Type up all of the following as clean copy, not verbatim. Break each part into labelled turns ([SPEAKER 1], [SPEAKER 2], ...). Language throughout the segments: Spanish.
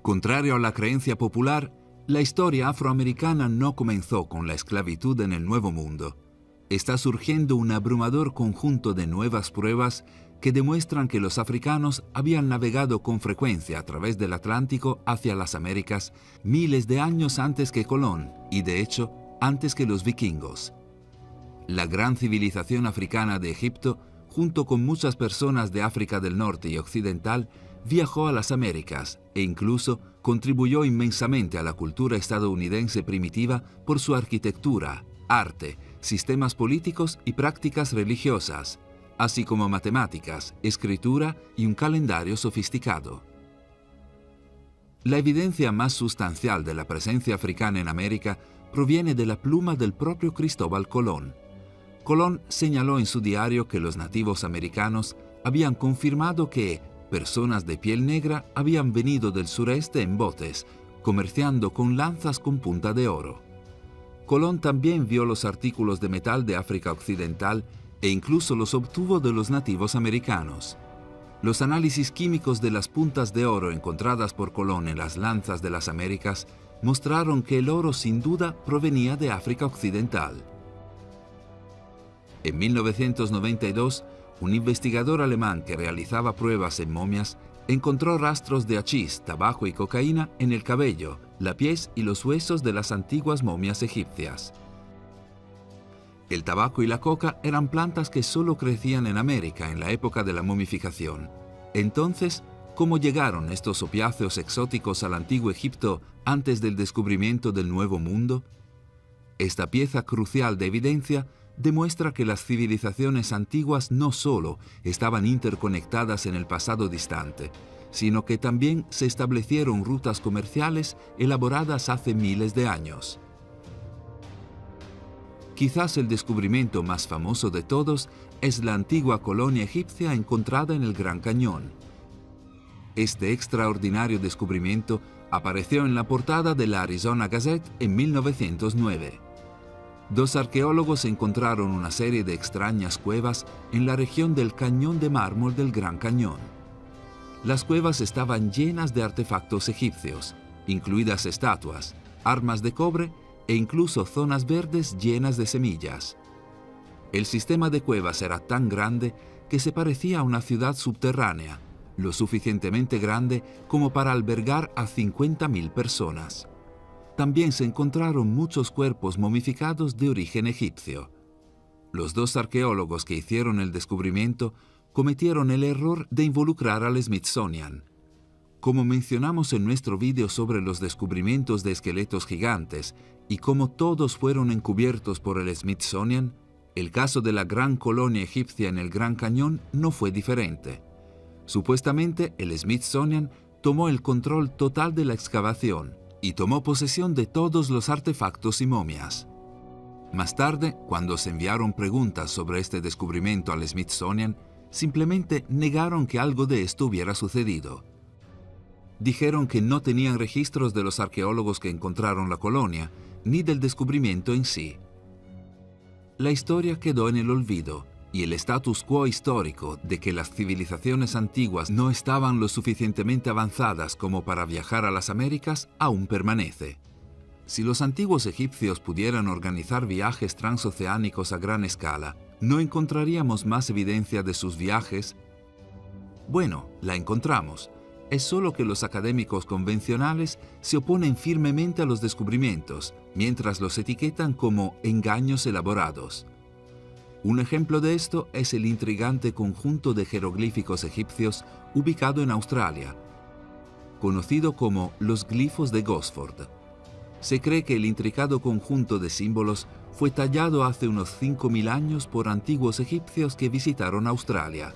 [SPEAKER 1] Contrario a la creencia popular, la historia afroamericana no comenzó con la esclavitud en el Nuevo Mundo. Está surgiendo un abrumador conjunto de nuevas pruebas que demuestran que los africanos habían navegado con frecuencia a través del Atlántico hacia las Américas miles de años antes que Colón y, de hecho, antes que los vikingos. La gran civilización africana de Egipto, junto con muchas personas de África del Norte y Occidental, viajó a las Américas e incluso contribuyó inmensamente a la cultura estadounidense primitiva por su arquitectura, arte, sistemas políticos y prácticas religiosas, así como matemáticas, escritura y un calendario sofisticado. La evidencia más sustancial de la presencia africana en América proviene de la pluma del propio Cristóbal Colón. Colón señaló en su diario que los nativos americanos habían confirmado que personas de piel negra habían venido del sureste en botes, comerciando con lanzas con punta de oro. Colón también vio los artículos de metal de África Occidental e incluso los obtuvo de los nativos americanos. Los análisis químicos de las puntas de oro encontradas por Colón en las lanzas de las Américas mostraron que el oro sin duda provenía de África Occidental. En 1992, un investigador alemán que realizaba pruebas en momias encontró rastros de hachís, tabaco y cocaína en el cabello, la piel y los huesos de las antiguas momias egipcias. El tabaco y la coca eran plantas que solo crecían en América en la época de la momificación. Entonces, ¿cómo llegaron estos opiáceos exóticos al antiguo Egipto antes del descubrimiento del Nuevo Mundo? Esta pieza crucial de evidencia demuestra que las civilizaciones antiguas no solo estaban interconectadas en el pasado distante, sino que también se establecieron rutas comerciales elaboradas hace miles de años. Quizás el descubrimiento más famoso de todos es la antigua colonia egipcia encontrada en el Gran Cañón. Este extraordinario descubrimiento apareció en la portada de la Arizona Gazette en 1909. Dos arqueólogos encontraron una serie de extrañas cuevas en la región del Cañón de Mármol del Gran Cañón. Las cuevas estaban llenas de artefactos egipcios, incluidas estatuas, armas de cobre e incluso zonas verdes llenas de semillas. El sistema de cuevas era tan grande que se parecía a una ciudad subterránea, lo suficientemente grande como para albergar a 50.000 personas. También se encontraron muchos cuerpos momificados de origen egipcio. Los dos arqueólogos que hicieron el descubrimiento cometieron el error de involucrar al Smithsonian. Como mencionamos en nuestro vídeo sobre los descubrimientos de esqueletos gigantes y como todos fueron encubiertos por el Smithsonian, el caso de la gran colonia egipcia en el Gran Cañón no fue diferente. Supuestamente, el Smithsonian tomó el control total de la excavación y tomó posesión de todos los artefactos y momias. Más tarde, cuando se enviaron preguntas sobre este descubrimiento al Smithsonian, simplemente negaron que algo de esto hubiera sucedido. Dijeron que no tenían registros de los arqueólogos que encontraron la colonia, ni del descubrimiento en sí. La historia quedó en el olvido, y el status quo histórico de que las civilizaciones antiguas no estaban lo suficientemente avanzadas como para viajar a las Américas aún permanece. Si los antiguos egipcios pudieran organizar viajes transoceánicos a gran escala, ¿no encontraríamos más evidencia de sus viajes? Bueno, la encontramos. Es solo que los académicos convencionales se oponen firmemente a los descubrimientos, mientras los etiquetan como engaños elaborados. Un ejemplo de esto es el intrigante conjunto de jeroglíficos egipcios ubicado en Australia, conocido como los glifos de Gosford. Se cree que el intricado conjunto de símbolos fue tallado hace unos 5.000 años por antiguos egipcios que visitaron Australia.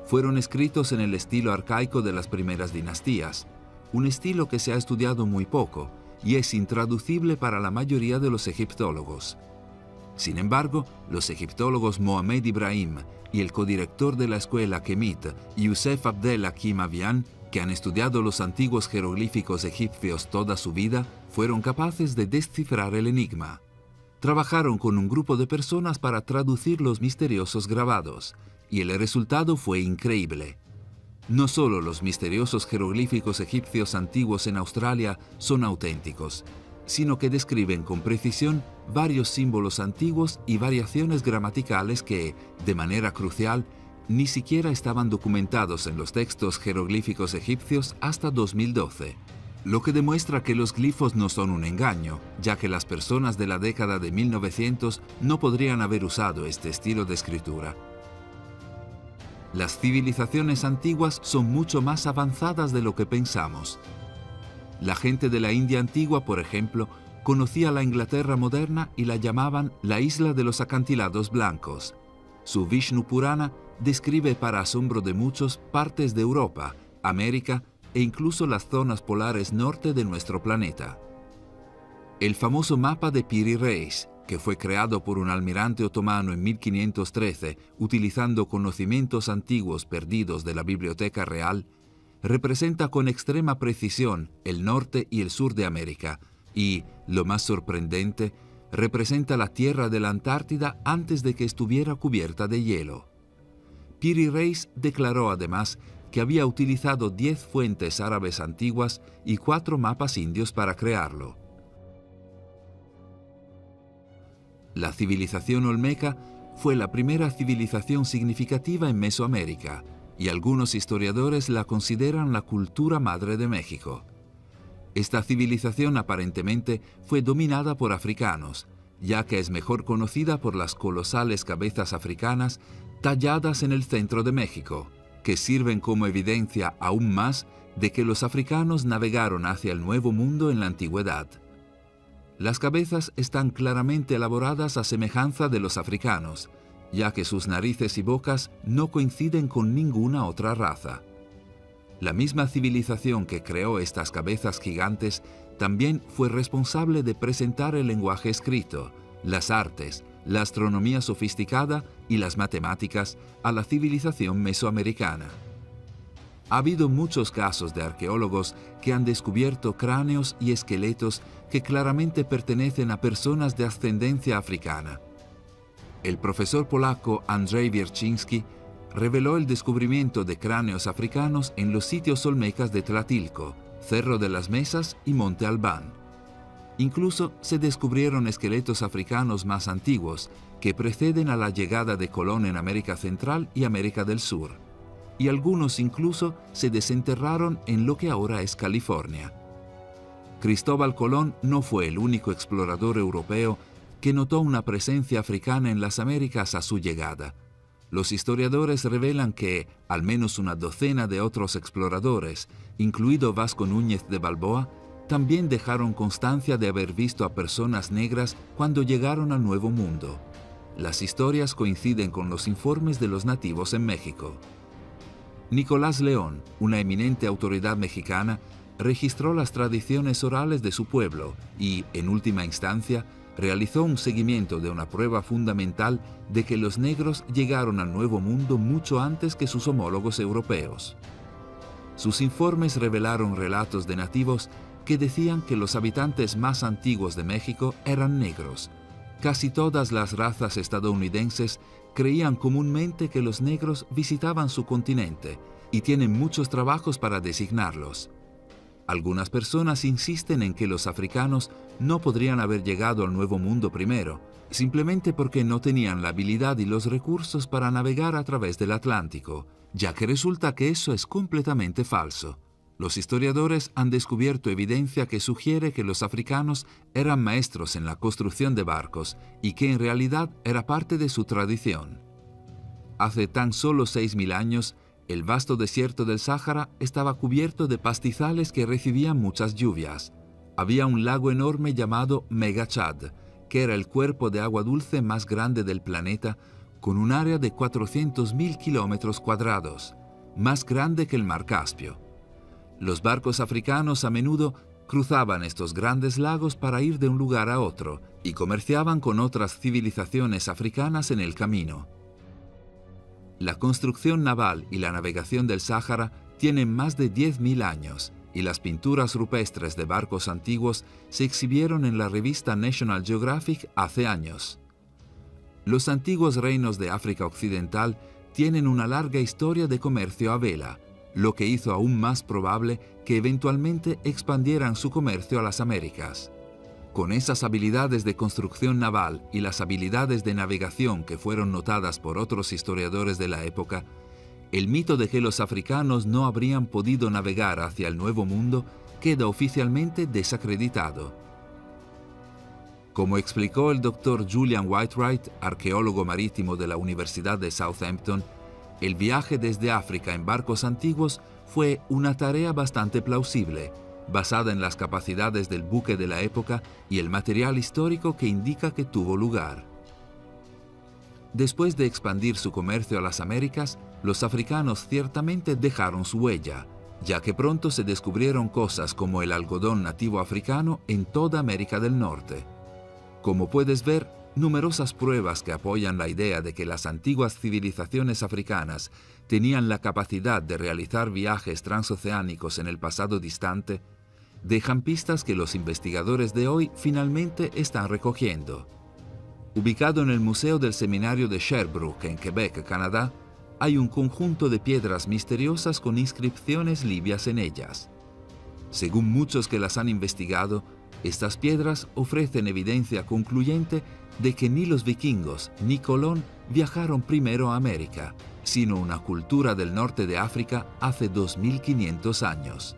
[SPEAKER 1] Fueron escritos en el estilo arcaico de las primeras dinastías, un estilo que se ha estudiado muy poco y es intraducible para la mayoría de los egiptólogos. Sin embargo, los egiptólogos Mohamed Ibrahim y el codirector de la escuela Kemit, Youssef Abdel Hakim Avian, que han estudiado los antiguos jeroglíficos egipcios toda su vida, fueron capaces de descifrar el enigma. Trabajaron con un grupo de personas para traducir los misteriosos grabados, y el resultado fue increíble. No solo los misteriosos jeroglíficos egipcios antiguos en Australia son auténticos, sino que describen con precisión varios símbolos antiguos y variaciones gramaticales que, de manera crucial, ni siquiera estaban documentados en los textos jeroglíficos egipcios hasta 2012, lo que demuestra que los glifos no son un engaño, ya que las personas de la década de 1900 no podrían haber usado este estilo de escritura. Las civilizaciones antiguas son mucho más avanzadas de lo que pensamos. La gente de la India antigua, por ejemplo, conocía la Inglaterra moderna y la llamaban la isla de los acantilados blancos. Su Vishnu Purana describe para asombro de muchos partes de Europa, América e incluso las zonas polares norte de nuestro planeta. El famoso mapa de Piri Reis, que fue creado por un almirante otomano en 1513 utilizando conocimientos antiguos perdidos de la Biblioteca Real, representa con extrema precisión el norte y el sur de América y, lo más sorprendente, representa la tierra de la Antártida antes de que estuviera cubierta de hielo. Piri Reis declaró además que había utilizado 10 fuentes árabes antiguas y 4 mapas indios para crearlo. La civilización olmeca fue la primera civilización significativa en Mesoamérica, y algunos historiadores la consideran la cultura madre de México. Esta civilización aparentemente fue dominada por africanos, ya que es mejor conocida por las colosales cabezas africanas talladas en el centro de México, que sirven como evidencia aún más de que los africanos navegaron hacia el Nuevo Mundo en la antigüedad. Las cabezas están claramente elaboradas a semejanza de los africanos, ya que sus narices y bocas no coinciden con ninguna otra raza. La misma civilización que creó estas cabezas gigantes también fue responsable de presentar el lenguaje escrito, las artes, la astronomía sofisticada y las matemáticas a la civilización mesoamericana. Ha habido muchos casos de arqueólogos que han descubierto cráneos y esqueletos que claramente pertenecen a personas de ascendencia africana. El profesor polaco Andrzej Wierciński reveló el descubrimiento de cráneos africanos en los sitios olmecas de Tlatilco, Cerro de las Mesas y Monte Albán. Incluso se descubrieron esqueletos africanos más antiguos que preceden a la llegada de Colón en América Central y América del Sur, y algunos incluso se desenterraron en lo que ahora es California. Cristóbal Colón no fue el único explorador europeo que notó una presencia africana en las Américas a su llegada. Los historiadores revelan que al menos una docena de otros exploradores, incluido Vasco Núñez de Balboa, también dejaron constancia de haber visto a personas negras cuando llegaron al Nuevo Mundo. Las historias coinciden con los informes de los nativos en México. Nicolás León, una eminente autoridad mexicana, registró las tradiciones orales de su pueblo y, en última instancia, realizó un seguimiento de una prueba fundamental de que los negros llegaron al Nuevo Mundo mucho antes que sus homólogos europeos. Sus informes revelaron relatos de nativos que decían que los habitantes más antiguos de México eran negros. Casi todas las razas estadounidenses creían comúnmente que los negros visitaban su continente y tienen muchos trabajos para designarlos. Algunas personas insisten en que los africanos no podrían haber llegado al Nuevo Mundo primero, simplemente porque no tenían la habilidad y los recursos para navegar a través del Atlántico, ya que resulta que eso es completamente falso. Los historiadores han descubierto evidencia que sugiere que los africanos eran maestros en la construcción de barcos y que en realidad era parte de su tradición. Hace tan solo 6.000 años, el vasto desierto del Sáhara estaba cubierto de pastizales que recibían muchas lluvias. Había un lago enorme llamado Megachad, que era el cuerpo de agua dulce más grande del planeta, con un área de 400.000 kilómetros cuadrados, más grande que el Mar Caspio. Los barcos africanos a menudo cruzaban estos grandes lagos para ir de un lugar a otro y comerciaban con otras civilizaciones africanas en el camino. La construcción naval y la navegación del Sáhara tienen más de 10.000 años y las pinturas rupestres de barcos antiguos se exhibieron en la revista National Geographic hace años. Los antiguos reinos de África Occidental tienen una larga historia de comercio a vela, lo que hizo aún más probable que eventualmente expandieran su comercio a las Américas. Con esas habilidades de construcción naval y las habilidades de navegación que fueron notadas por otros historiadores de la época, el mito de que los africanos no habrían podido navegar hacia el Nuevo Mundo queda oficialmente desacreditado. Como explicó el Dr. Julian Whitewright, arqueólogo marítimo de la Universidad de Southampton, el viaje desde África en barcos antiguos fue una tarea bastante plausible, basada en las capacidades del buque de la época y el material histórico que indica que tuvo lugar. Después de expandir su comercio a las Américas, los africanos ciertamente dejaron su huella, ya que pronto se descubrieron cosas como el algodón nativo africano en toda América del Norte. Como puedes ver, numerosas pruebas que apoyan la idea de que las antiguas civilizaciones africanas tenían la capacidad de realizar viajes transoceánicos en el pasado distante, dejan pistas que los investigadores de hoy finalmente están recogiendo. Ubicado en el Museo del Seminario de Sherbrooke, en Quebec, Canadá, hay un conjunto de piedras misteriosas con inscripciones libias en ellas. Según muchos que las han investigado, estas piedras ofrecen evidencia concluyente de que ni los vikingos ni Colón viajaron primero a América, sino una cultura del norte de África hace 2500 años.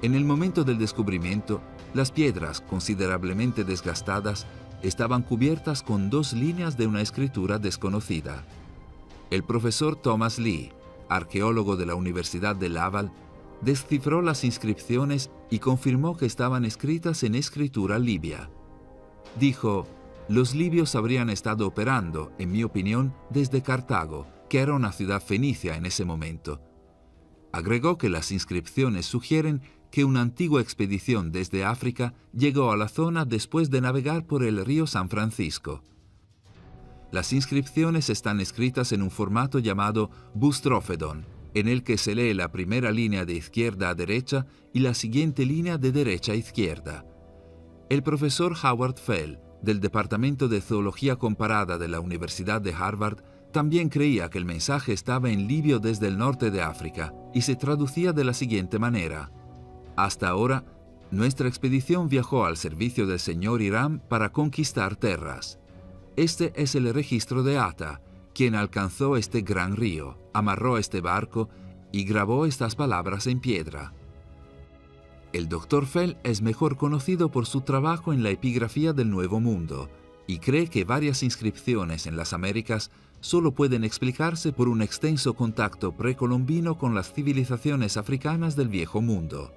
[SPEAKER 1] En el momento del descubrimiento, las piedras, considerablemente desgastadas, estaban cubiertas con 2 líneas de una escritura desconocida. El profesor Thomas Lee, arqueólogo de la Universidad de Laval, descifró las inscripciones y confirmó que estaban escritas en escritura libia. Dijo: «Los libios habrían estado operando, en mi opinión, desde Cartago, que era una ciudad fenicia en ese momento». Agregó que las inscripciones sugieren que una antigua expedición desde África llegó a la zona después de navegar por el río San Francisco. Las inscripciones están escritas en un formato llamado bustrófedon, en el que se lee la primera línea de izquierda a derecha y la siguiente línea de derecha a izquierda. El profesor Howard Fell, del Departamento de Zoología Comparada de la Universidad de Harvard, también creía que el mensaje estaba en libio desde el norte de África y se traducía de la siguiente manera: «Hasta ahora, nuestra expedición viajó al servicio del señor Hiram para conquistar tierras. Este es el registro de Ata, quien alcanzó este gran río, amarró este barco y grabó estas palabras en piedra». El Dr. Fell es mejor conocido por su trabajo en la epigrafía del Nuevo Mundo y cree que varias inscripciones en las Américas solo pueden explicarse por un extenso contacto precolombino con las civilizaciones africanas del Viejo Mundo.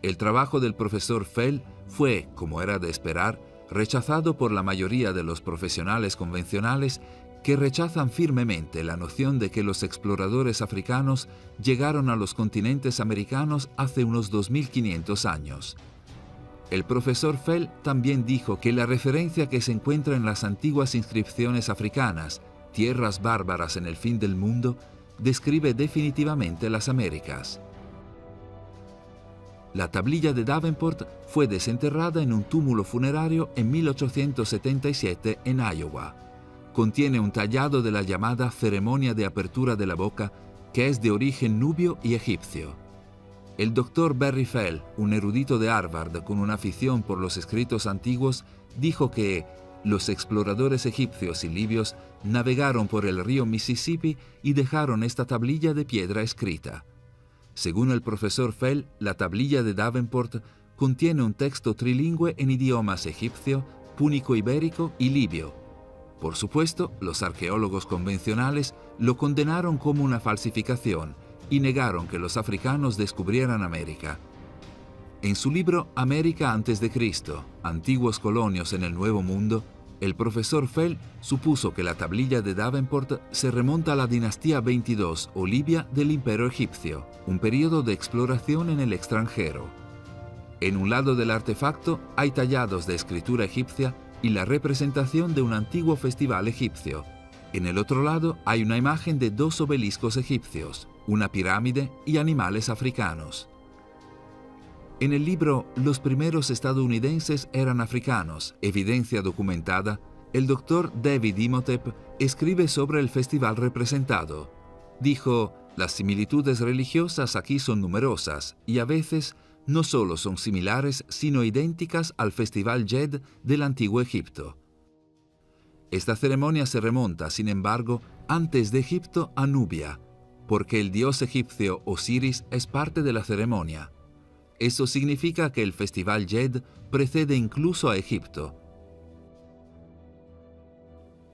[SPEAKER 1] El trabajo del profesor Fell fue, como era de esperar, rechazado por la mayoría de los profesionales convencionales que rechazan firmemente la noción de que los exploradores africanos llegaron a los continentes americanos hace unos 2500 años. El profesor Fell también dijo que la referencia que se encuentra en las antiguas inscripciones africanas, tierras bárbaras en el fin del mundo, describe definitivamente las Américas. La tablilla de Davenport fue desenterrada en un túmulo funerario en 1877 en Iowa. Contiene un tallado de la llamada ceremonia de apertura de la boca, que es de origen nubio y egipcio. El Dr. Barry Fell, un erudito de Harvard con una afición por los escritos antiguos, dijo que los exploradores egipcios y libios navegaron por el río Mississippi y dejaron esta tablilla de piedra escrita. Según el profesor Fell, la tablilla de Davenport contiene un texto trilingüe en idiomas egipcio, púnico-ibérico y libio. Por supuesto, los arqueólogos convencionales lo condenaron como una falsificación y negaron que los africanos descubrieran América. En su libro América antes de Cristo, Antiguos colonios en el Nuevo Mundo, el profesor Fell supuso que la tablilla de Davenport se remonta a la dinastía 22 o Libia del Imperio Egipcio, un periodo de exploración en el extranjero. En un lado del artefacto hay tallados de escritura egipcia y la representación de un antiguo festival egipcio. En el otro lado hay una imagen de 2 obeliscos egipcios, una pirámide y animales africanos. En el libro Los primeros estadounidenses eran africanos, evidencia documentada, el Dr. David Imhotep escribe sobre el festival representado. Dijo: Las similitudes religiosas aquí son numerosas y a veces no solo son similares, sino idénticas al Festival Djed del Antiguo Egipto. Esta ceremonia se remonta, sin embargo, antes de Egipto a Nubia, porque el dios egipcio Osiris es parte de la ceremonia. Eso significa que el Festival Djed precede incluso a Egipto.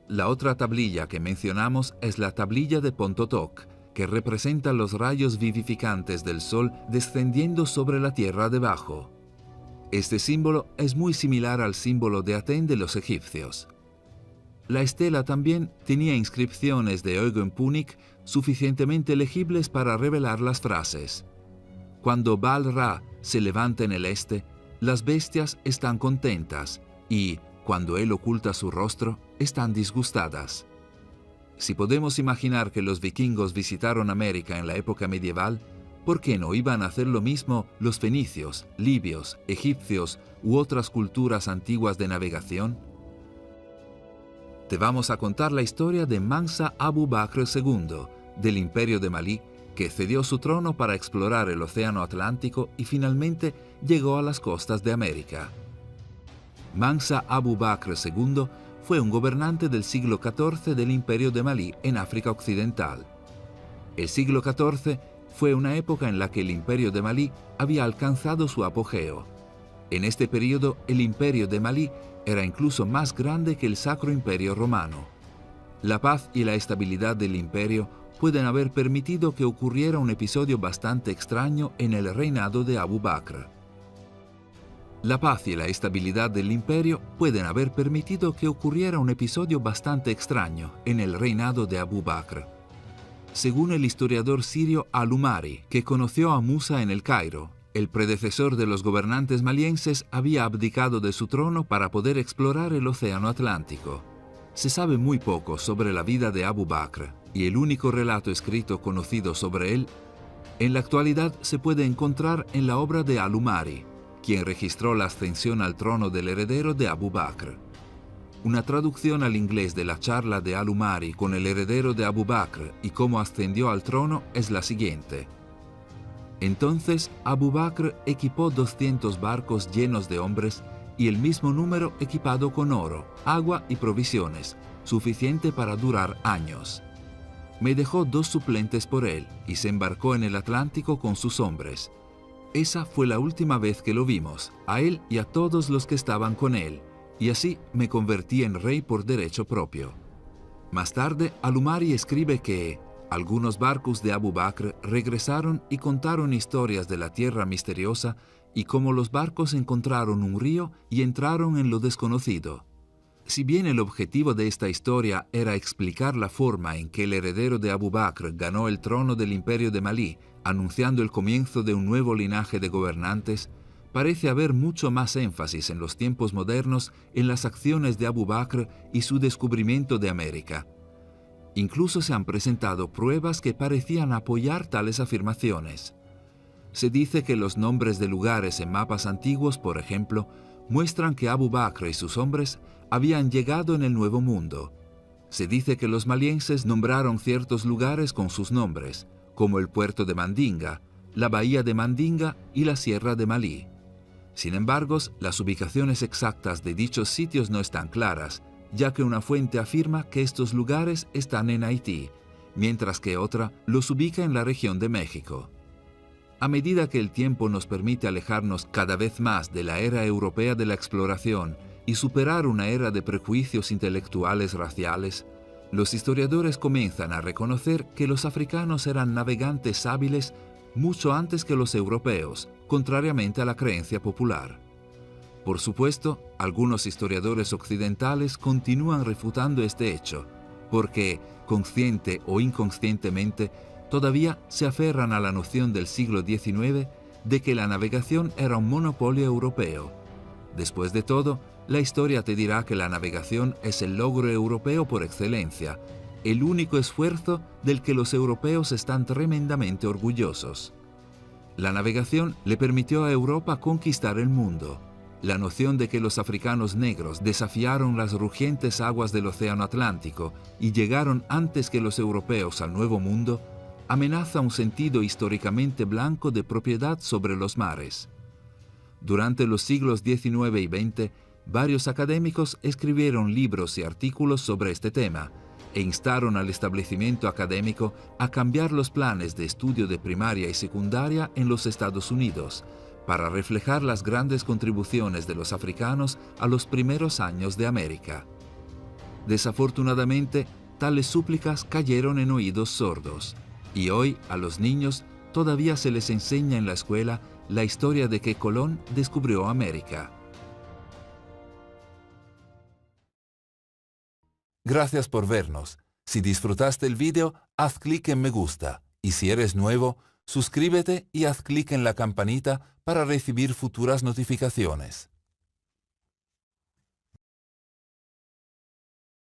[SPEAKER 1] La otra tablilla que mencionamos es la tablilla de Pontotoc, que representa los rayos vivificantes del sol descendiendo sobre la tierra debajo. Este símbolo es muy similar al símbolo de Aten de los egipcios. La estela también tenía inscripciones de Eugen Punic suficientemente legibles para revelar las frases. Cuando Baal-Ra se levanta en el este, las bestias están contentas y, cuando él oculta su rostro, están disgustadas. Si podemos imaginar que los vikingos visitaron América en la época medieval, ¿por qué no iban a hacer lo mismo los fenicios, libios, egipcios u otras culturas antiguas de navegación? Te vamos a contar la historia de Mansa Abu Bakr II, del Imperio de Malí, que cedió su trono para explorar el Océano Atlántico y finalmente llegó a las costas de América. Mansa Abu Bakr II fue un gobernante del siglo XIV del Imperio de Malí en África Occidental. El siglo XIV fue una época en la que el Imperio de Malí había alcanzado su apogeo. En este periodo, el Imperio de Malí era incluso más grande que el Sacro Imperio Romano. La paz y la estabilidad del imperio pueden haber permitido que ocurriera un episodio bastante extraño en el reinado de Abu Bakr. La paz y la estabilidad del imperio pueden haber permitido que ocurriera un episodio bastante extraño en el reinado de Abu Bakr. Según el historiador sirio Al-Umari, que conoció a Musa en el Cairo, el predecesor de los gobernantes malienses había abdicado de su trono para poder explorar el Océano Atlántico. Se sabe muy poco sobre la vida de Abu Bakr y el único relato escrito conocido sobre él, en la actualidad se puede encontrar en la obra de Al-Umari, quien registró la ascensión al trono del heredero de Abu Bakr. Una traducción al inglés de la charla de Al-Umari con el heredero de Abu Bakr y cómo ascendió al trono es la siguiente. Entonces Abu Bakr equipó 200 barcos llenos de hombres y el mismo número equipado con oro, agua y provisiones, suficiente para durar años. Me dejó 2 suplentes por él y se embarcó en el Atlántico con sus hombres. Esa fue la última vez que lo vimos, a él y a todos los que estaban con él, y así me convertí en rey por derecho propio. Más tarde, Al-Umari escribe que algunos barcos de Abu Bakr regresaron y contaron historias de la tierra misteriosa y cómo los barcos encontraron un río y entraron en lo desconocido. Si bien el objetivo de esta historia era explicar la forma en que el heredero de Abu Bakr ganó el trono del Imperio de Malí, anunciando el comienzo de un nuevo linaje de gobernantes, parece haber mucho más énfasis en los tiempos modernos en las acciones de Abu Bakr y su descubrimiento de América. Incluso se han presentado pruebas que parecían apoyar tales afirmaciones. Se dice que los nombres de lugares en mapas antiguos, por ejemplo, muestran que Abu Bakr y sus hombres habían llegado en el Nuevo Mundo. Se dice que los malienses nombraron ciertos lugares con sus nombres, como el puerto de Mandinga, la bahía de Mandinga y la sierra de Malí. Sin embargo, las ubicaciones exactas de dichos sitios no están claras, ya que una fuente afirma que estos lugares están en Haití, mientras que otra los ubica en la región de México. A medida que el tiempo nos permite alejarnos cada vez más de la era europea de la exploración y superar una era de prejuicios intelectuales raciales, los historiadores comienzan a reconocer que los africanos eran navegantes hábiles mucho antes que los europeos, contrariamente a la creencia popular. Por supuesto, algunos historiadores occidentales continúan refutando este hecho, porque, consciente o inconscientemente, todavía se aferran a la noción del siglo XIX de que la navegación era un monopolio europeo. Después de todo, la historia te dirá que la navegación es el logro europeo por excelencia, el único esfuerzo del que los europeos están tremendamente orgullosos. La navegación le permitió a Europa conquistar el mundo. La noción de que los africanos negros desafiaron las rugientes aguas del Océano Atlántico y llegaron antes que los europeos al Nuevo Mundo amenaza un sentido históricamente blanco de propiedad sobre los mares. Durante los siglos XIX y XX, varios académicos escribieron libros y artículos sobre este tema e instaron al establecimiento académico a cambiar los planes de estudio de primaria y secundaria en los Estados Unidos para reflejar las grandes contribuciones de los africanos a los primeros años de América. Desafortunadamente, tales súplicas cayeron en oídos sordos, y hoy a los niños todavía se les enseña en la escuela la historia de que Colón descubrió América. Gracias por vernos. Si disfrutaste el video, haz clic en me gusta. Y si eres nuevo, suscríbete y haz clic en la campanita para recibir futuras notificaciones.